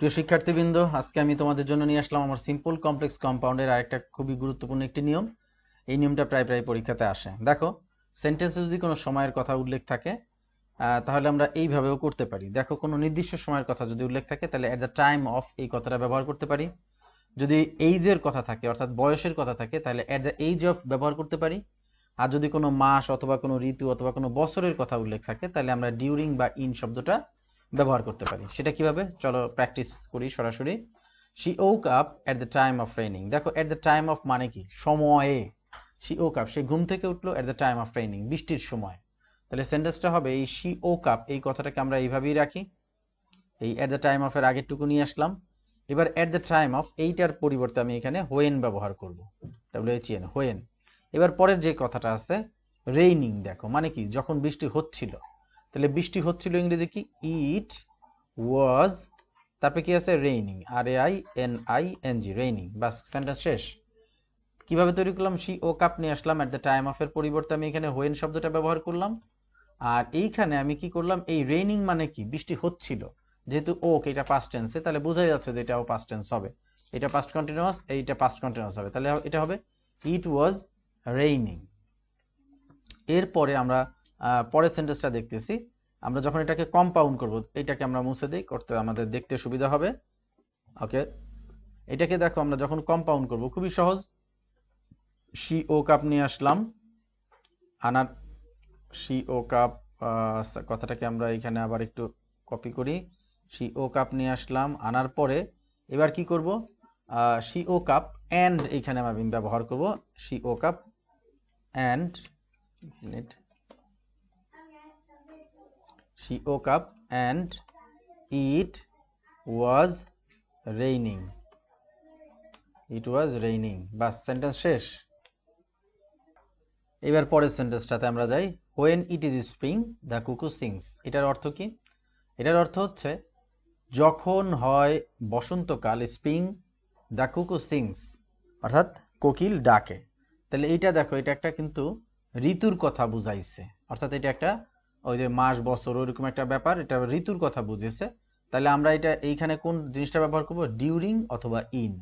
প্রিয় শিক্ষার্থীবৃন্দ, আজকে আমি তোমাদের জন্য নিয়ে আসলাম আমার সিম্পল কমপ্লেক্স কম্পাউন্ডের আরেকটা খুবই গুরুত্বপূর্ণ একটি নিয়ম। এই নিয়মটা প্রায় পরীক্ষাতে আসে। দেখো, সেন্টেন্সে যদি কোনো সময়ের কথা উল্লেখ থাকে তাহলে আমরা এইভাবেও করতে পারি। দেখো, কোনো নির্দিষ্ট সময়ের কথা যদি উল্লেখ থাকে তাহলে এট দ্য টাইম অফ এই কথাটা ব্যবহার করতে পারি। যদি এইজের কথা থাকে অর্থাৎ বয়সের কথা থাকে তাহলে এট দ্য এইজ অফ ব্যবহার করতে পারি। আর যদি কোনো মাস অথবা কোনো ঋতু অথবা কোনো বছরের কথা উল্লেখ থাকে তাহলে আমরা ডিউরিং বা ইন শব্দটা ব্যবহার করতে পারি। সেটা কিভাবে, চলো প্র্যাকটিস করি সরাসরি। She woke up at the time of raining. দেখো, এট দ্য টাইম অফ মানে কি, সময়ে। শি ওক আপ, সে ঘুম থেকে উঠলো এট দ্য টাইম অফ রেইনিং, বৃষ্টির সময়। তাহলে সেন্টেন্সটা হবে এই শি ওক আপ, এই কথাটাকে আমরা এইভাবেই রাখি। এই এট দ্য টাইম অফ এর আগেরটুকু নিয়ে আসলাম। এবার এট দ্য টাইম অফ এইটার পরিবর্তে আমি এখানে হোয়েন ব্যবহার করব, WHEN, হোয়েন। এবার পরের যে কথাটা আছে রেইনিং, দেখো মানে কি, যখন বৃষ্টি হচ্ছিল। তাহলে বৃষ্টি হচ্ছিল ইংরেজি কি, ইট ওয়াজ, তারপরে কি আছে রেইনিং, RAINING, রেইনিং। বাস, সেন্টেন্স শেষ। কিভাবে তৈরি করলাম, শি ও কাপ নিয়ে আসলাম, এট দ্য টাইম অফ এর পরিবর্তে আমি এখানে হোয়েন শব্দটা ব্যবহার করলাম। আর এইখানে আমি কি করলাম, এই রেইনিং মানে কি, বৃষ্টি হচ্ছিল। যেহেতু ওক এটা পাস্ট টেন্সে, তাহলে বোঝাই যাচ্ছে যে এটাও পাস্ট টেন্স হবে। এটা পাস্ট কন্টিনিউয়াস, এইটা পাস্ট কন্টিনিউয়াস হবে, তাহলে এটা হবে ইট ওয়াজ রেইনিং। এরপরে আমরা পরের সেন্টেন্সটা দেখতেছি। আমরা যখন এটাকে কম্পাউন্ড করব, এটাকে আমরা মুছে দিই, করতে আমাদের দেখতে সুবিধা হবে। ওকে, এটাকে দেখো, আমরা যখন কম্পাউন্ড করব খুবই সহজ। শি ও কাপ নিয়ে আসলাম, আনার শি ও কাপ, কথাটাকে আমরা এখানে আবার একটু কপি করি। শি ও কাপ নিয়ে আসলাম, আনার পরে এবার কি করব, শি ও কাপ অ্যান্ড এইখানে আমি ব্যবহার করব। She woke up and, she woke up and it was raining. It was raining. Bus, sentence শেষ। এবার পরের সেন্টেন্সটাতে আমরা যাই। when it is spring the cuckoo sings। এটার অর্থ কি, এটার অর্থ হচ্ছে যখন হয় বসন্তকাল, স্প্রিং, দ্য কুকু সিংস, অর্থাৎ কোকিল ডাকে। তাহলে এইটা দেখো, এটা একটা কিন্তু ঋতুর কথা বুঝাইছে, অর্থাৎ এটা একটা ওই যে মাস বছর ওইরকম একটা ব্যাপার, এটা ঋতুর কথা বুঝেছে। তাহলে আমরা এটা এইখানে কোন জিনিসটা ব্যবহার করব, ডিউরিং অথবা ইন।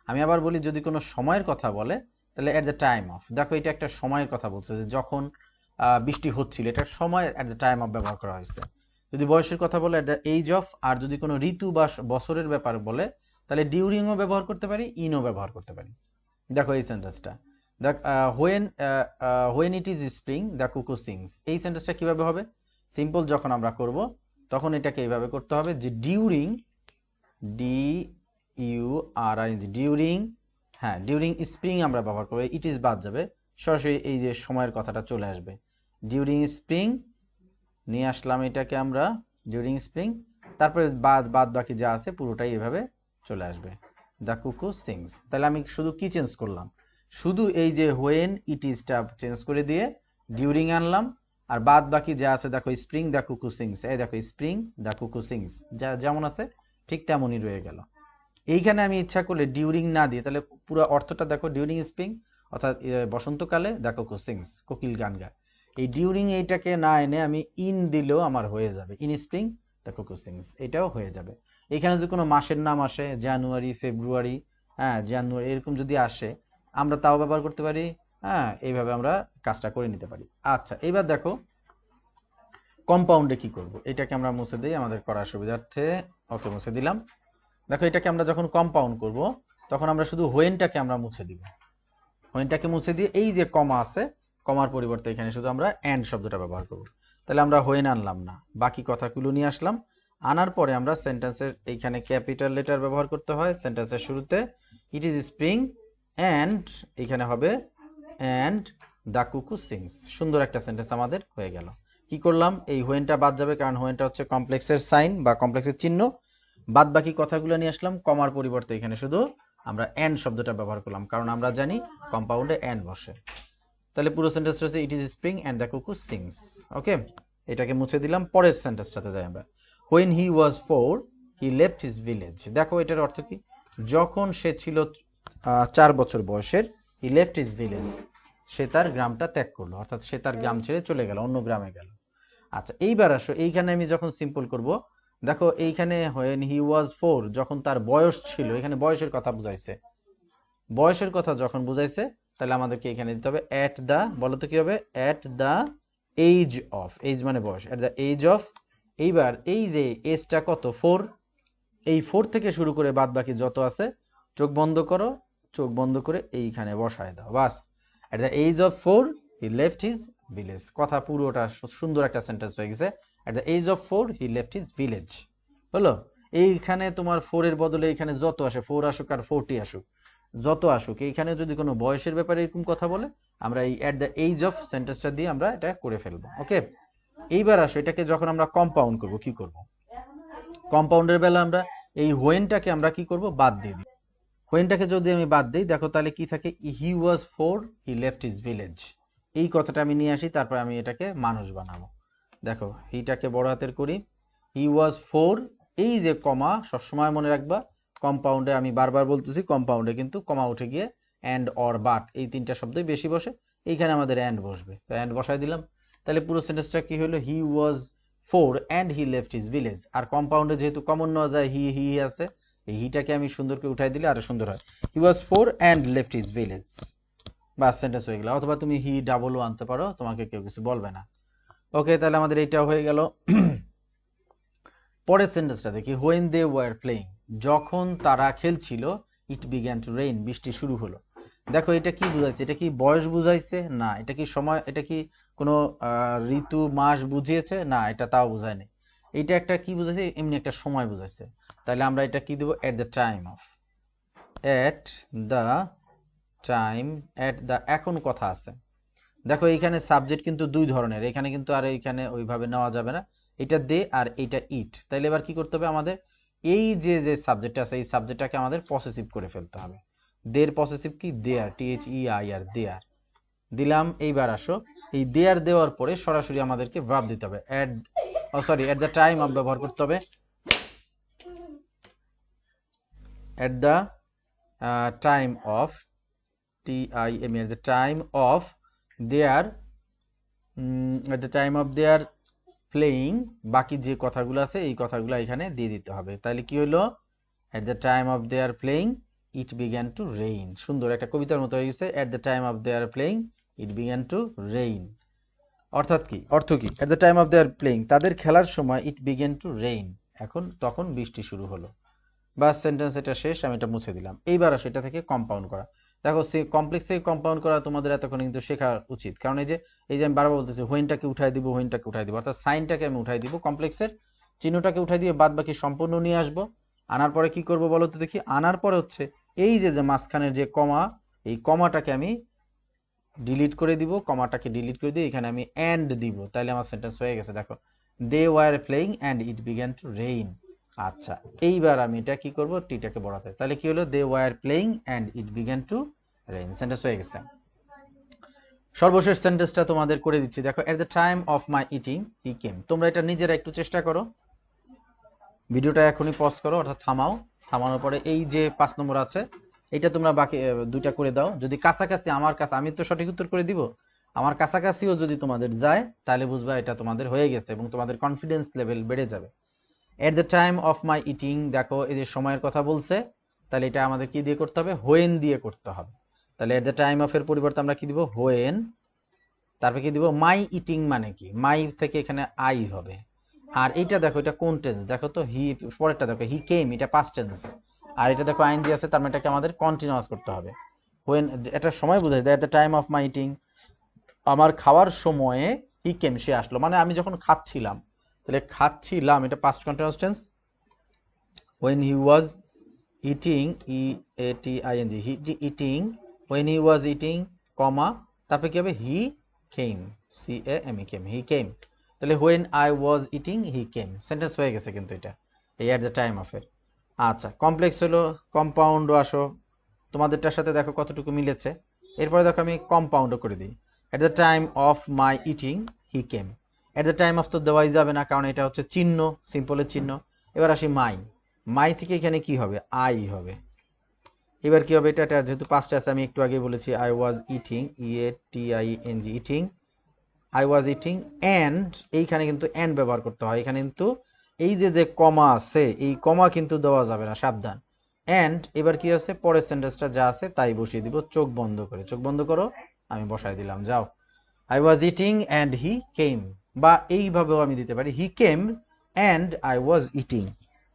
আমি আবার বলি, যদি কোনো সময়ের কথা বলে তাহলে এট দ্য টাইম অফ। দেখো, এটা একটা সময়ের কথা বলছে, যে যখন বৃষ্টি হচ্ছিল, এটা সময় এট দ্য টাইম অফ ব্যবহার করা হয়েছে। যদি বয়সের কথা বলে এট দ্য এইজ অফ, আর যদি কোনো ঋতু বা বছরের ব্যাপার বলে তাহলে ডিউরিংও ব্যবহার করতে পারি, ইনও ব্যবহার করতে পারি। দেখো এই সেন্টেন্সটা, দেখ, when it is spring the কুকু সিংস, এই সেন্টেন্সটা কিভাবে হবে, সিম্পল যখন আমরা করব তখন এটাকে এইভাবে করতে হবে যে ডিউরিং, DURING, ডিউরিং, হ্যাঁ ডিউরিং স্প্রিং আমরা ব্যবহার করবো, ইট ইজ বাদ যাবে, সরাসরি এই যে সময়ের কথাটা চলে আসবে। ডিউরিং স্প্রিং নিয়ে আসলাম এটাকে আমরা, ডিউরিং স্প্রিং, তারপরে বাদ বাকি যা আছে পুরোটাই এভাবে চলে আসবে, দ্য কুকু সিংস। তাহলে আমি শুধু কি চেঞ্জ করলাম, শুধু এই যে হোয়েন ইট ইজটা চেঞ্জ করে দিয়ে ডিউরিং আনলাম, আর বাদ বাকি যা আছে দেখো, স্প্রিং দ্য কুকু সিংস, এই দেখো স্প্রিং দ্য কুকু সিংস, যা যেমন আছে ঠিক তেমনই রয়ে গেল। এইখানে আমি ইচ্ছা করলে ডিউরিং না দিয়ে, তাহলে পুরো অর্থটা দেখো, ডিউরিং স্প্রিং অর্থাৎ বসন্তকালে দ্য কুকু সিংস, কোকিল গান গায়। এই ডিউরিং এইটাকে না এনে আমি ইন দিলেও আমার হয়ে যাবে, ইন স্প্রিং দ্য কুকু সিংস, এটাও হয়ে যাবে। এখানে যদি কোনো মাসের নাম আসে, জানুয়ারি, ফেব্রুয়ারি, হ্যাঁ জানুয়ারি এরকম যদি আসে, আমরা তাও ব্যবহার করতে পারি। হ্যাঁ, এইভাবে আমরা কাজটা করে নিতে পারি। আচ্ছা, এবার দেখো কম্পাউন্ডে কি করব, এটাকে আমরা মুছে দিই আমাদের করার সুবিধার্থে। ওকে, মুছে দিলাম। দেখো, এটাকে আমরা যখন কম্পাউন্ড করব তখন আমরা শুধু হোয়েনটাকে আমরা মুছে দিব। হোয়েনটাকে মুছে দিয়ে এই যে কমা আছে, কমার পরিবর্তে এখানে শুধু আমরা অ্যান্ড শব্দটা ব্যবহার করব। তাহলে আমরা হোয়েন আনলাম না, বাকি কথাগুলো নিয়ে আসলাম। আনার পরে আমরা সেন্টেন্সের এইখানে ক্যাপিটাল লেটার ব্যবহার করতে হয় সেন্টেন্সের শুরুতে। ইট ইজ স্প্রিং অ্যান্ড, এখানে হবে অ্যান্ড দ্য কুকু সিংস। সুন্দর একটা সেন্টেন্স আমাদের হয়ে গেল। কি করলাম, এই হোয়েনটা বাদ যাবে, কারণ হোয়েনটা হচ্ছে কমপ্লেক্সের সাইন বা কমপ্লেক্সের চিহ্ন। বাদ বাকি কথাগুলো নিয়ে আসলাম, কমার পরিবর্তে এখানে শুধু আমরা অ্যান্ড শব্দটা ব্যবহার করলাম, কারণ আমরা জানি কম্পাউন্ডে অ্যান্ড বসে। তাহলে পুরো সেন্টেন্সটা হচ্ছে it is spring and the কুকু সিংস। ওকে, এটাকে মুছে দিলাম। পরের সেন্টেন্সটাতে যাই আমরা। When he was 4 he left his village. দেখো, এটার অর্থ কি, যখন সে ছিল 4 বছর বয়সের, হি লেফট হিজ ভিলেজ, সে তার গ্রামটা ত্যাগ করলো, অর্থাৎ সে তার গ্রাম ছেড়ে চলে গেল, অন্য গ্রামে গেল। আচ্ছা, এইবার আসো, এইখানে আমি যখন সিম্পল করব দেখো এইখানে when he was 4 যখন তার বয়স ছিল, এখানে বয়সের কথা বুঝাইছে। বয়সের কথা যখন বুঝাইছে তাহলে আমাদেরকে এখানে দিতে হবে at the, বলো তো কি হবে, at the age of, age মানে বয়স, at the age of। এইবার এই যে এজটা কত 4, এই 4 থেকে শুরু করে বাদ বাকি যত আছে চোখ বন্ধ করো, চোখ বন্ধ করে এইখানে বসায় দাও, বাস। at the age of 4 he left his village। কথা পুরোটা সুন্দর একটা সেন্টেন্স হয়ে গেছে। at the age of 4 he left his village হলো। এইখানে তোমার 4 এর বদলে এখানে যত আসে, 4 আসুক আর 40 আসুক, যত আসুক, এইখানে যদি কোনো বয়সের ব্যাপারে এরকম কথা বলে আমরা এই at the age of সেন্টেন্সটা দিয়ে আমরা এটা করে ফেলবো। ওকে, এইবার আসো এটাকে যখন আমরা কম্পাউন্ড করব কি করব। কম্পাউন্ডের বেলা আমরা এই হোয়েনটাকে আমরা কি করব, বাদ দিয়ে দিই। হোয়েনটাকে যদি আমি বাদ দিই, দেখো তাহলে কি থাকে, হি was 4 he left his village. এই কথাটা আমি নিয়ে আসি, তারপর আমি এটাকে মানুষ বানাবো। দেখো হিটাকে বড় হাতের করি, হি ওয়াজ 4, এই যে কমা সবসময় মনে রাখবা, কম্পাউন্ডে আমি বারবার বলতেছি কম্পাউন্ডে কিন্তু কমা উঠে গিয়ে অ্যান্ড অর বাট এই তিনটা শব্দই বেশি বসে, এইখানে আমাদের অ্যান্ড বসবে, তো অ্যান্ড বসাই দিলাম। তাহলে পুরো সেন্টেন্সটা কি হলো, he was 4 and he left his village. আর কম্পাউন্ডে যেহেতু কমন নেওয়া যায়, হি আছে, এই হিটাকে আমি সুন্দর করে উঠাই দিলে আরো সুন্দর হয়। হি was 4 and left his village, bus sentence হয়ে গেল। অথবা তুমি হি ডাবলও আনতে পারো, তোমাকে কেউ কিছু বলবে না। ওকে, তাহলে আমাদের এইটাও হয়ে গেল। পরের সেন্টেন্সটা দেখি, হোয়েন দে ওয়ার প্লেইং, যখন তারা খেলছিল, ইট বিগ্যান টু রেইন, বৃষ্টি শুরু হলো। দেখো এটা কি বুঝাইছে, এটা কি বয়স বুঝাইছে না, এটা কি সময়, এটা কি কোনো ঋতু মাস বুঝিয়েছে না, এটা তাও বুঝায়নি। এটা একটা কি বুঝাইছে, এমনি একটা সময় বুঝাইছে। তাহলে আমরা এটা কি দেবো, এট the time of, at the time, at the, এখন কথা আছে। দেখো এইখানে সাবজেক্ট কিন্তু দুই ধরনের, এখানে কিন্তু আর এইখানে ওইভাবে নেওয়া যাবে না, এটা দে আর এইটা ইট। তাইলে এবার কি করতে হবে আমাদের, এই যে যে সাবজেক্ট আছে এই সাবজেক্টটাকে আমাদের পসেসিভ করে ফেলতে হবে। দের পসেসিভ কি, দেয়ার, THEIR, দেয়ার দিলাম। এইবার আসো এই দেয়ার দেওয়ার পরে সরাসরি আমাদেরকে ভার্ব দিতে হবে, at, sorry, at the time of ব্যবহার করতে হবে, at the time of, TIME, at the time of their, at the time of their playing, বাকি যে কথাগুলো আছে এই কথাগুলো এখানে দিয়ে দিতে হবে। তাহলে কি হলো, at the time of their playing it began to rain। সুন্দর একটা কবিতার মতো হয়ে গেছে, at the time of their playing it began to rain। অর্থাৎ কি, অর্থ কি, at the time of their playing, তাদের খেলার সময় it began to rain, এখন তখন বৃষ্টি শুরু হলো। বাস সেন্টেন্স এটা শেষ, আমি এটা মুছে দিলাম। এইবার আসো এটা থেকে কম্পাউন্ড করা। দেখো সে কমপ্লেক্স থেকে কম্পাউন্ড করা তোমাদের এতক্ষণ কিন্তু শেখা উচিত, কারণ এই যে আমি বারবার বলতেছি হোয়েনটাকে উঠাই দিব, হোয়েনটাকে উঠাই দিব, অর্থাৎ সাইনটাকে আমি উঠাই দিব, কমপ্লেক্সের চিহ্নটাকে উঠাই দিয়ে বাদ বাকি সম্পূর্ণ নিয়ে আসবো। আনার পরে কি করব বলো তো দেখি, আনার পরে হচ্ছে এই যে যে মাঝখানের যে কমা, এই কমাটাকে আমি ডিলিট করে দিব, কমাটাকে ডিলিট করে দিয়ে এখানে আমি অ্যান্ড দিব, তাহলে আমার সেন্টেন্স হয়ে গেছে। দেখো they were playing and it began to rain. আচ্ছা, এইবার আমি এটা কি করব, টিটাকে বড়াতে, তাহলে কি হলো, they were playing and it began to rain, sentence হয়ে গেছে। সর্বশেষ সেন্টেন্সটা তোমাদের করে দিচ্ছি, দেখো at the time of my eating he came. তোমরা এটা নিজেরা একটু চেষ্টা করো, ভিডিওটা এখনই পজ করো, অর্থাৎ থামাও, থামানোর পরে এই যে 5 নম্বর আছে এটা তোমরা বাকি দুইটা করে দাও। যদি কাছাকাছি, আমার কাছে, আমি তো সঠিক উত্তর করে দিব, আমার কাছাকাছিও যদি তোমাদের যায় তাহলে বুঝবা এটা তোমাদের হয়ে গেছে এবং তোমাদের কনফিডেন্স লেভেল বেড়ে যাবে। এট the time of my eating, দেখো এই যে সময়ের কথা বলছে, তাহলে এটা আমাদের কি দিয়ে করতে হবে, হোয়েন দিয়ে করতে হবে। তাহলে এট দ্য টাইম অফ এর পরিবর্তে আমরা কি দিব, হোয়েন, তারপরে কি দিব, মাই ইটিং মানে কি, মাই থেকে এখানে আই হবে। আর এইটা দেখো এটা কোন টেন্স, দেখো তো হি, পরেরটা দেখো হি কেম, এটা পাস্ট টেন্স, আর এটা দেখো আইএনজি আছে, তার মানে এটাকে আমাদের কন্টিনিউয়াস করতে হবে। হোয়েন এটা সময় বোঝায়, এট the time of my eating, আমার খাওয়ার সময়ে হি কেম, সে আসলো, মানে আমি যখন খাচ্ছিলাম, তাহলে খাচ্ছিলাম এটা past continuous tense. when he was eating, EATING, he eating, when he was eating, comma, তারপরে কি হবে, he came, CAME, he came। তাহলে when I was eating he came, sentence হয়ে গেছে কিন্তু এটা এই at the time of এর। আচ্ছা, কমপ্লেক্স হলো, কম্পাউন্ডও আসো, তোমাদেরটার সাথে দেখো কতটুকু মিলেছে। এরপরে দেখো আমি কম্পাউন্ডও করে দিই, at the time of my eating he came। at the time of তো দেওয়াই যাবে না, কারণ এটা হচ্ছে চিহ্ন, সিম্পলের চিহ্ন। এবার আসি মাই, মাই থেকে এখানে কি হবে, আই হবে। এবার কি হবে, এটা যেহেতু পাঁচটা আছে, আমি একটু আগে বলেছি I was eating, EATING, eating, I was eating, and এইখানে কিন্তু অ্যান্ড ব্যবহার করতে হয়, এখানে কিন্তু এই যে যে কমা আছে এই কমা কিন্তু দেওয়া যাবে না, সাবধান। অ্যান্ড এবার কি আছে, পরের সেন্টেন্সটা যা আছে তাই বসিয়ে দিব চোখ বন্ধ করে। চোখ বন্ধ করো, আমি বসাই দিলাম, যাও। I was eating and he came, বা এইভাবেও আমি দিতে পারি he came and I was eating.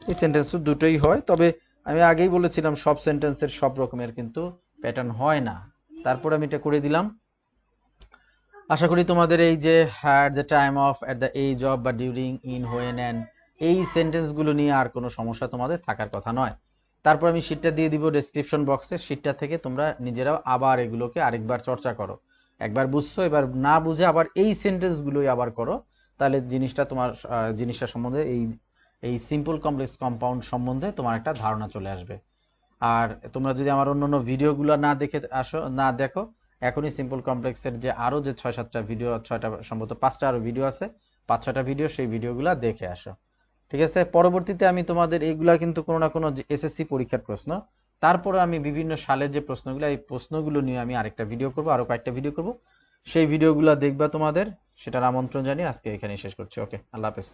এই সেন্টেন্স তো দুটোই হয়, তবে আমি আগেই বলেছিলাম সব সেন্টেন্সের সব রকমের কিন্তু প্যাটার্ন হয় না। তারপর আমি এটা করে দিলাম। আশা করি তোমাদের এই যে at the time of, at the age of, বা ডিউরিং, ইন, হোয়েন, অ্যান্ড এই সেন্টেন্সগুলো নিয়ে আর কোনো সমস্যা তোমাদের থাকার কথা নয়। তারপর আমি শীটটা দিয়ে দিব ডেসক্রিপশন বক্সে, শীটটা থেকে তোমরা নিজেরাও আবার এগুলোকে আরেকবার চর্চা করো। একবার বুঝছো, এবার না বুঝে আবার এই সেন্টেন্সগুলোই আবার করো, তাহলে জিনিসটা তোমার জিনিসটা সম্বন্ধে এই এই সিম্পল কমপ্লেক্স কম্পাউন্ড সম্বন্ধে তোমার একটা ধারণা চলে আসবে। আর তোমরা যদি আমার অন্যান্য ভিডিওগুলো না দেখে আসো, না দেখো, এখনই সিম্পল কমপ্লেক্সের যে আরো যে 6-7টা ভিডিও, 6টা সম্ভবত 5টা আরো ভিডিও আছে, 5-6টা ভিডিও, সেই ভিডিওগুলো দেখে আসো। ঠিক আছে, পরবর্তীতে আমি তোমাদের এইগুলা কিন্তু কোনো না কোনো এসএসসি পরীক্ষার প্রশ্ন, তারপরে আমি বিভিন্ন সালের যে প্রশ্নগুলো, এই প্রশ্নগুলো নিয়ে আমি আরেকটা ভিডিও করব, আরো কয়েকটা ভিডিও করব, সেই ভিডিওগুলো দেখবা তোমাদের, সেটার আমন্ত্রণ জানিয়ে আজকে এখানেই শেষ করছি। ওকে, আল্লাহ হাফেজ।